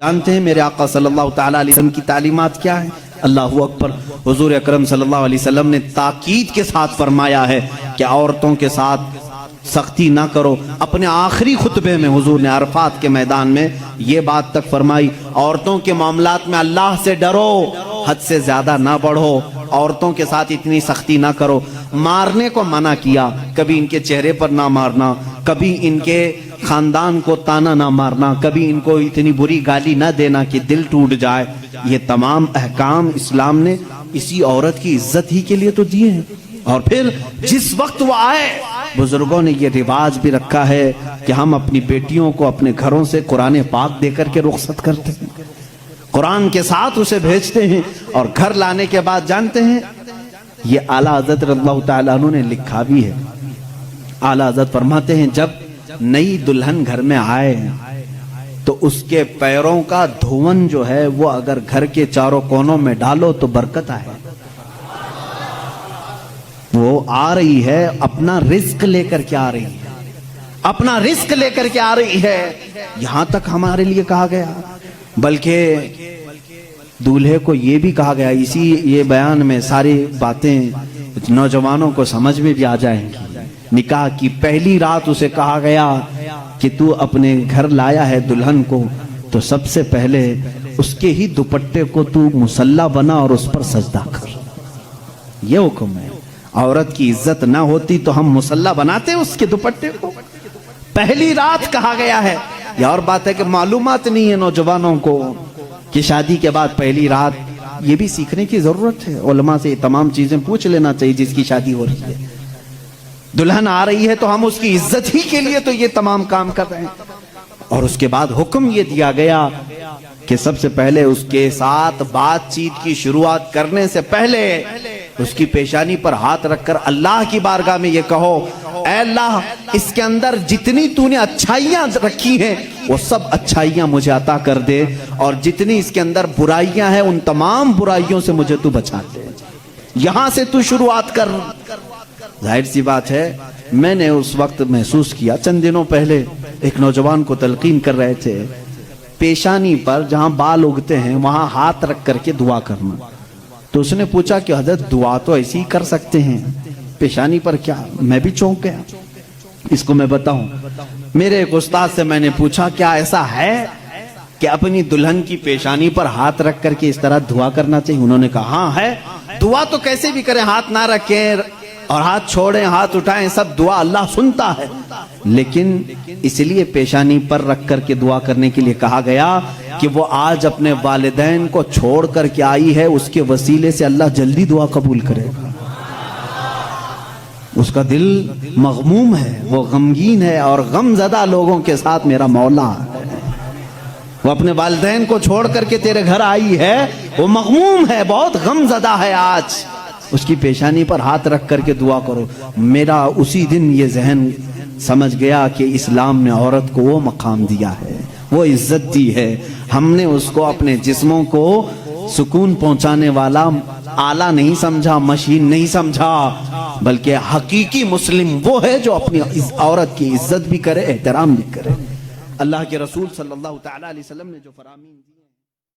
जानते हैं मेरे आका सल्लल्लाहु तआला अलैहि वसल्लम की तालीमात क्या है? अल्लाहु अकबर। हुजूर अकरम सल्लल्लाहु अलैहि वसल्लम ने ताकीद के साथ फरमाया है कि औरतों के साथ सख्ती ना करो। अपने आखिरी खुतबे में हुजूर ने अरफात के मैदान में ये बात तक फरमाई, औरतों के मामलात में अल्लाह से डरो, हद से ज्यादा ना बढ़ो, औरतों के साथ इतनी सख्ती ना करो। मारने को मना किया, कभी इनके चेहरे पर ना मारना, कभी इनके खानदान को ताना ना मारना, कभी इनको इतनी बुरी गाली ना देना कि दिल टूट जाए। ये तमाम अहकाम इस्लाम ने इसी औरत की इज्जत ही के लिए तो दिए हैं। और फिर जिस वक्त वो आए, बुजुर्गों ने ये रिवाज भी रखा है कि हम अपनी बेटियों को अपने घरों से कुरान पाक देकर के रुखसत करते हैं, कुरान के साथ उसे भेजते हैं। और घर लाने के बाद जानते हैं, ये आला हज़रत रज़ियल्लाहु तआला अन्हु ने लिखा भी है। आला हज़रत फरमाते हैं, जब नई दुल्हन घर में आए तो उसके पैरों का धोवन जो है वो अगर घर के चारों कोनों में डालो तो बरकत आए। वो आ रही है, अपना रिस्क लेकर के आ रही है, अपना रिस्क लेकर के आ रही है। यहां तक हमारे लिए कहा गया, बल्कि दूल्हे को ये भी कहा गया, इसी ये बयान में सारी बातें नौजवानों को समझ में भी आ जाएंगी। निकाह की पहली रात उसे कहा गया कि तू अपने घर लाया है दुल्हन को, तो सबसे पहले उसके ही दुपट्टे को तू मुसल्ला बना और उस पर सजदा कर। ये हुक्म है। औरत की इज्जत ना होती तो हम मुसल्ला बनाते उसके दुपट्टे को। पहली रात कहा गया है। यह और बात है कि मालूमात नहीं है नौजवानों को कि शादी के बाद पहली रात, ये भी सीखने की जरूरत है। उलमा से तमाम चीजें पूछ लेना चाहिए जिसकी शादी हो रही है। दुल्हन आ रही है तो हम उसकी इज्जत ही के लिए तो ये तमाम काम कर रहे हैं। और उसके बाद हुक्म ये दिया गया कि सबसे पहले उसके साथ बातचीत की शुरुआत करने से पहले उसकी पेशानी पर हाथ रखकर अल्लाह की बारगाह में ये कहो, ऐ अल्लाह, इसके अंदर जितनी तूने अच्छाइयां रखी हैं वो सब अच्छाइयां मुझे अता कर दे, और जितनी इसके अंदर बुराइयां हैं उन तमाम बुराइयों से मुझे तू बचा दे। यहां से तू शुरुआत कर। जाहिर सी बात है, मैंने उस वक्त महसूस किया, चंद दिनों पहले एक नौजवान को तलकीन कर रहे थे, पेशानी पर जहां बाल उगते हैं वहां हाथ रख करके दुआ करना। तो उसने पूछा कि हजरत दुआ तो ऐसे ही कर सकते हैं, पेशानी पर क्या? मैं भी चौंक गया। इसको मैं बताऊं, मेरे एक उस्ताद से मैंने पूछा क्या ऐसा है कि अपनी दुल्हन की पेशानी पर हाथ रख करके इस तरह दुआ करना चाहिए? उन्होंने कहा हाँ है। दुआ तो कैसे भी करें, हाथ ना रखें और हाथ छोड़ें, हाथ उठाएं, सब दुआ अल्लाह सुनता है। लेकिन इसलिए पेशानी पर रख करके दुआ करने के लिए कहा गया कि वो आज अपने वालिदैन को छोड़ करके आई है, उसके वसीले से अल्लाह जल्दी दुआ कबूल करेगा। उसका दिल मगमूम है, वो गमगीन है, और गमज़दा लोगों के साथ मेरा मौला है। वो अपने वालिदैन को छोड़ करके तेरे घर आई है, वो मगमूम है, बहुत गमज़दा है। आज उसकी पेशानी पर हाथ रख करके दुआ करो। मेरा उसी दिन ये जहन समझ गया कि इस्लाम ने औरत को वो मकाम दिया है, वो इज्जत दी है। हमने उसको अपने जिस्मों को सुकून पहुंचाने वाला आला नहीं समझा, मशीन नहीं समझा, बल्कि हकीकी मुस्लिम वो है जो अपनी औरत की इज्जत भी करे, एहतराम भी करे। अल्लाह के रसूल सल्लल्लाहु तआला अलैहि वसल्लम ने जो फरामीन